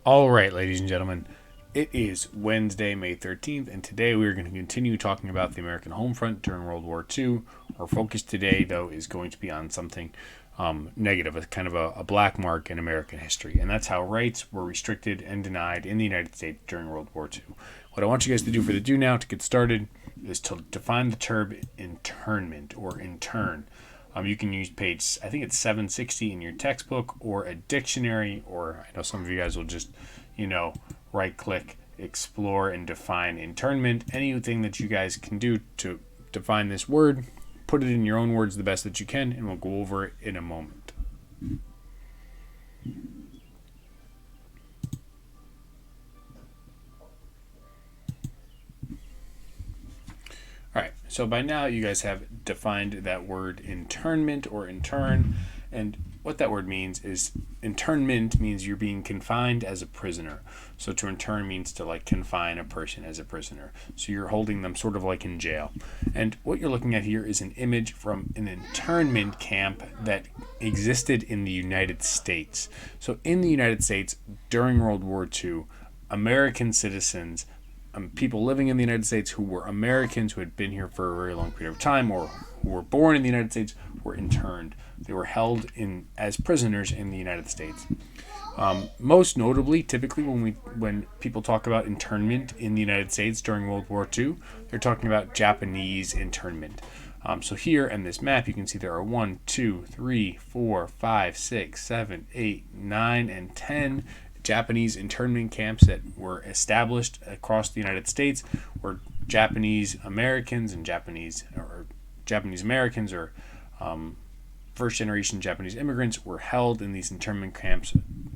All right, ladies and gentlemen, it is Wednesday, May 13th, and today we are going to continue talking about the American home front during World War II. Our focus today, though, is going to be on something negative, a kind of a black mark in American history, and that's how rights were restricted and denied in the United States during World War II. What I want you guys to do for the do now to get started is to define the term internment or intern. You can use page, I think it's 760 in your textbook or a dictionary, or I know some of you guys will just, right click, explore, and define internment. Anything that you guys can do to define this word, put it in your own words the best that you can, and we'll go over it in a moment. All right, so by now you guys have defined that word internment or intern, and what that word means is internment means you're being confined as a prisoner. So to intern means to confine a person as a prisoner. So you're holding them sort of like in jail. And what you're looking at here is an image from an internment camp that existed in the United States. So in the United States during World War II, American citizens, people living in the United States who were Americans who had been here for a very long period of time or who were born in the United States were interned. They were held in as prisoners in the United States. Most notably, typically when people talk about internment in the United States during World War II, they're talking about Japanese internment. So here in this map, you can see there are 1, 2, 3, 4, 5, 6, 7, 8, 9, and 10 Japanese internment camps that were established across the United States, where Japanese Americans and Japanese Americans or first generation Japanese immigrants were held in these internment camps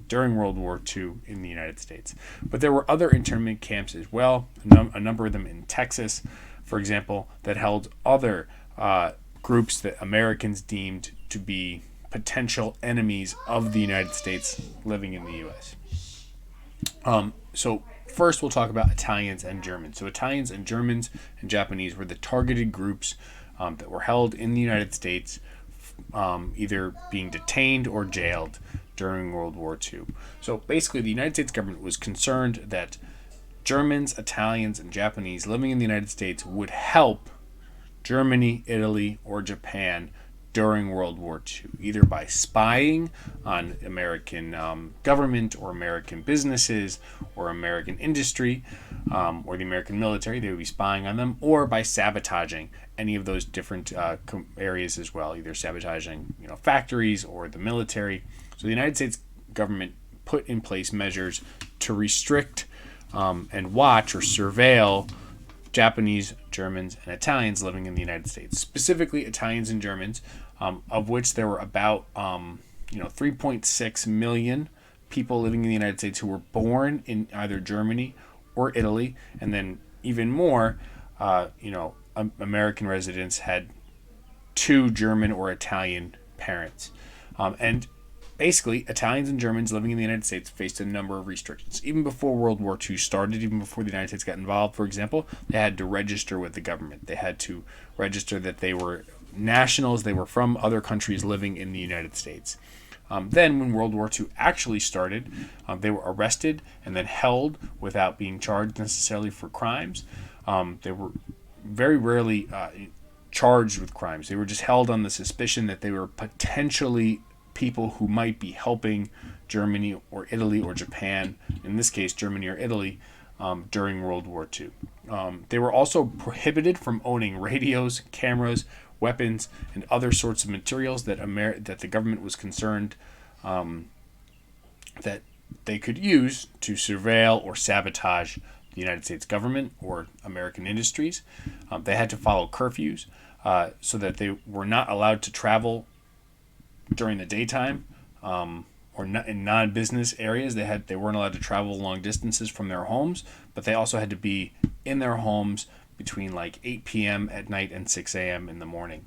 during World War II in the United States. But there were other internment camps as well, a number of them in Texas, for example, that held other groups that Americans deemed to be potential enemies of the United States living in the U.S. So first we'll talk about Italians and Germans. So Italians and Germans and Japanese were the targeted groups that were held in the United States, either being detained or jailed during World War II. So basically the United States government was concerned that Germans, Italians, and Japanese living in the United States would help Germany, Italy, or Japan during World War II, either by spying on American government or American businesses or American industry or the American military. They would be spying on them, or by sabotaging any of those different areas as well, either sabotaging factories or the military. So the United States government put in place measures to restrict and watch or surveil Japanese, Germans, and Italians living in the United States. Specifically, Italians and Germans, of which there were about 3.6 million people living in the United States who were born in either Germany or Italy, and then even more, American residents had 2 German or Italian parents, and basically, Italians and Germans living in the United States faced a number of restrictions. Even before World War II started, even before the United States got involved, for example, they had to register with the government. They had to register that they were nationals, they were from other countries living in the United States. Then, when World War II actually started, they were arrested and then held without being charged necessarily for crimes. They were very rarely charged with crimes. They were just held on the suspicion that they were potentially people who might be helping Germany or Italy or Japan, in this case Germany or Italy, during World War II. They were also prohibited from owning radios, cameras, weapons, and other sorts of materials that that the government was concerned that they could use to surveil or sabotage the United States government or American industries. They had to follow curfews so that they were not allowed to travel during the daytime, or in non-business areas. They weren't allowed to travel long distances from their homes, but they also had to be in their homes between 8 p.m. at night and 6 a.m. in the morning.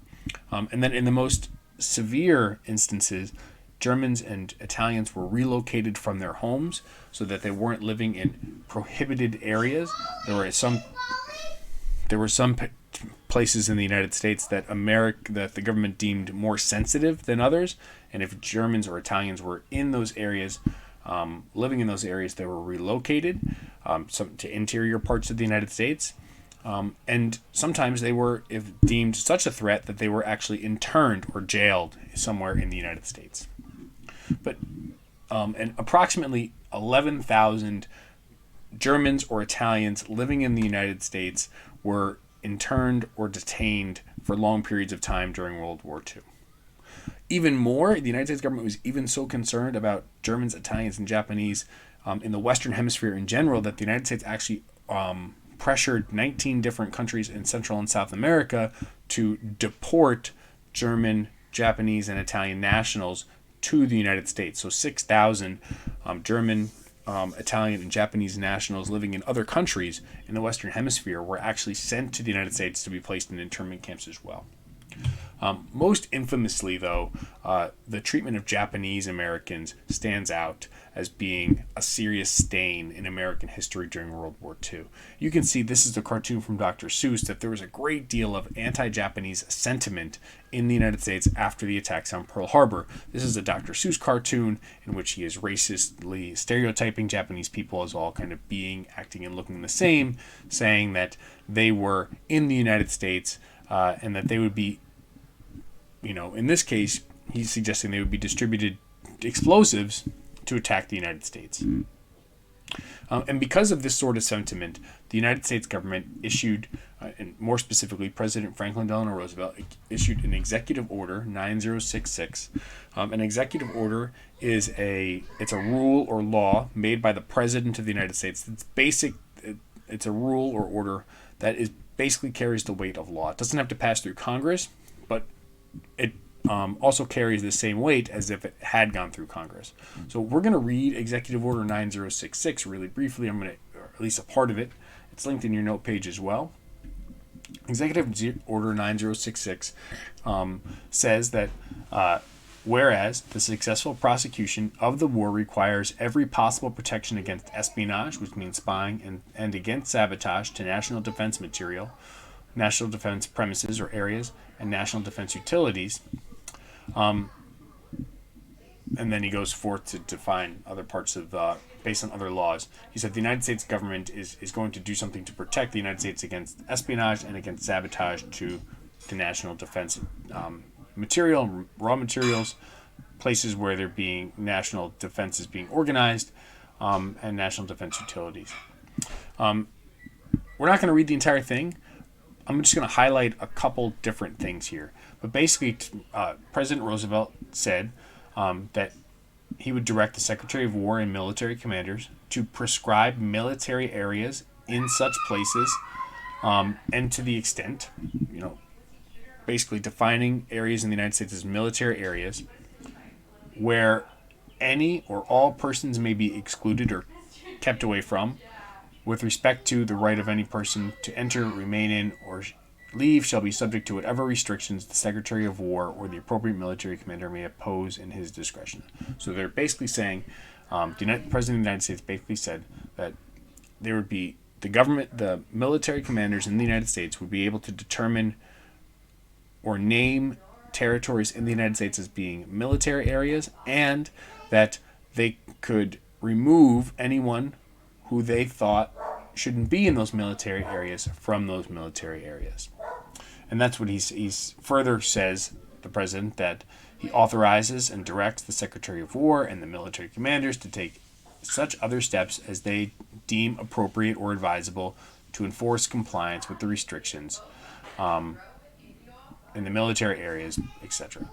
And then in the most severe instances, Germans and Italians were relocated from their homes so that they weren't living in prohibited areas. There were some places in the United States that the government deemed more sensitive than others, and if Germans or Italians were in those areas, living in those areas, they were relocated some to interior parts of the United States. And sometimes they were, if deemed such a threat, that they were actually interned or jailed somewhere in the United States. But and approximately 11,000 Germans or Italians living in the United States were interned or detained for long periods of time during World War II. Even more, the United States government was even so concerned about Germans, Italians, and Japanese in the Western Hemisphere in general that the United States actually pressured 19 different countries in Central and South America to deport German, Japanese, and Italian nationals to the United States. So 6,000 German, Italian, and Japanese nationals living in other countries in the Western Hemisphere were actually sent to the United States to be placed in internment camps as well. Most infamously, though, the treatment of Japanese Americans stands out as being a serious stain in American history during World War II. You can see this is a cartoon from Dr. Seuss that there was a great deal of anti-Japanese sentiment in the United States after the attacks on Pearl Harbor. This is a Dr. Seuss cartoon in which he is racistly stereotyping Japanese people as all kind of being, acting, and looking the same, saying that they were in the United States and that they would be, in this case, he's suggesting they would be distributed explosives to attack the United States. And because of this sort of sentiment, the United States government issued, and more specifically, President Franklin Delano Roosevelt issued an executive order 9066. An executive order is it's a rule or law made by the President of the United States. It's a rule or order that basically carries the weight of law. It doesn't have to pass through Congress, but it also carries the same weight as if it had gone through Congress. So we're going to read Executive Order 9066 really briefly. or at least a part of it. It's linked in your note page as well. Executive Order 9066 says that whereas the successful prosecution of the war requires every possible protection against espionage, which means spying, and against sabotage to national defense material, national defense premises or areas, and national defense utilities. And then he goes forth to define other parts of, based on other laws. He said the United States government is going to do something to protect the United States against espionage and against sabotage to national defense material, raw materials, places where national defense is being organized, and national defense utilities. We're not going to read the entire thing. I'm just going to highlight a couple different things here. But basically, President Roosevelt said that he would direct the Secretary of War and military commanders to prescribe military areas in such places, and to the extent, basically defining areas in the United States as military areas where any or all persons may be excluded or kept away from, with respect to the right of any person to enter, remain in, or leave shall be subject to whatever restrictions the Secretary of War or the appropriate military commander may impose in his discretion. So they're basically saying, the President of the United States basically said that there would be the military commanders in the United States would be able to determine or name territories in the United States as being military areas, and that they could remove anyone who they thought shouldn't be in those military areas from those military areas. And that's what he's further says, the president, that he authorizes and directs the Secretary of War and the military commanders to take such other steps as they deem appropriate or advisable to enforce compliance with the restrictions in the military areas, etc.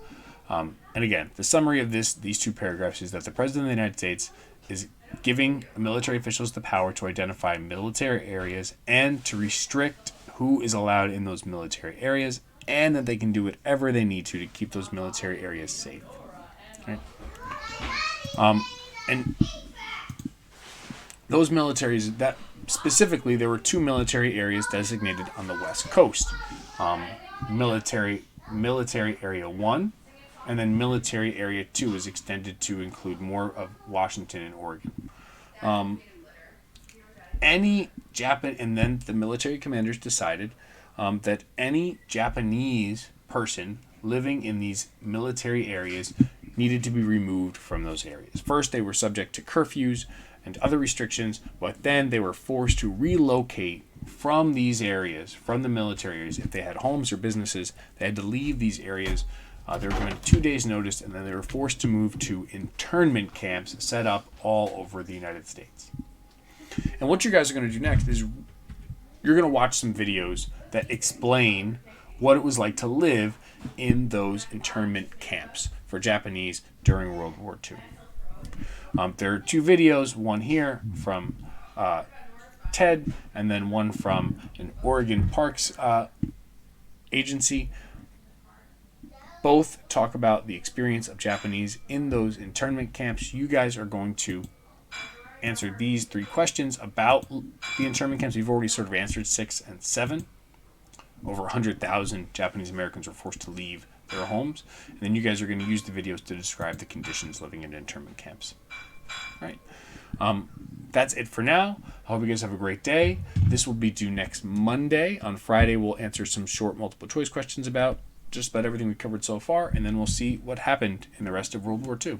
And again, the summary of these two paragraphs is that the President of the United States is giving military officials the power to identify military areas and to restrict who is allowed in those military areas, and that they can do whatever they need to keep those military areas safe. Right? And those militaries, that specifically, there were two military areas designated on the West Coast. Military Area 1, and then Military Area 2 is extended to include more of Washington and Oregon. And then the military commanders decided that any Japanese person living in these military areas needed to be removed from those areas. First, they were subject to curfews and other restrictions, but then they were forced to relocate from these areas, from the military areas. If they had homes or businesses, they had to leave these areas. They were given 2 days' notice, and then they were forced to move to internment camps set up all over the United States. And what you guys are going to do next is you're going to watch some videos that explain what it was like to live in those internment camps for Japanese during World War II. There are 2 videos, one here from TED, and then one from an Oregon Parks agency. Both talk about the experience of Japanese in those internment camps. You guys are going to answer these 3 questions about the internment camps. We've already sort of answered 6 and 7. Over 100,000 Japanese Americans were forced to leave their homes. And then you guys are going to use the videos to describe the conditions living in internment camps. All right. That's it for now. I hope you guys have a great day. This will be due next Monday. On Friday, we'll answer some short multiple choice questions about just about everything we covered so far, and then we'll see what happened in the rest of World War II.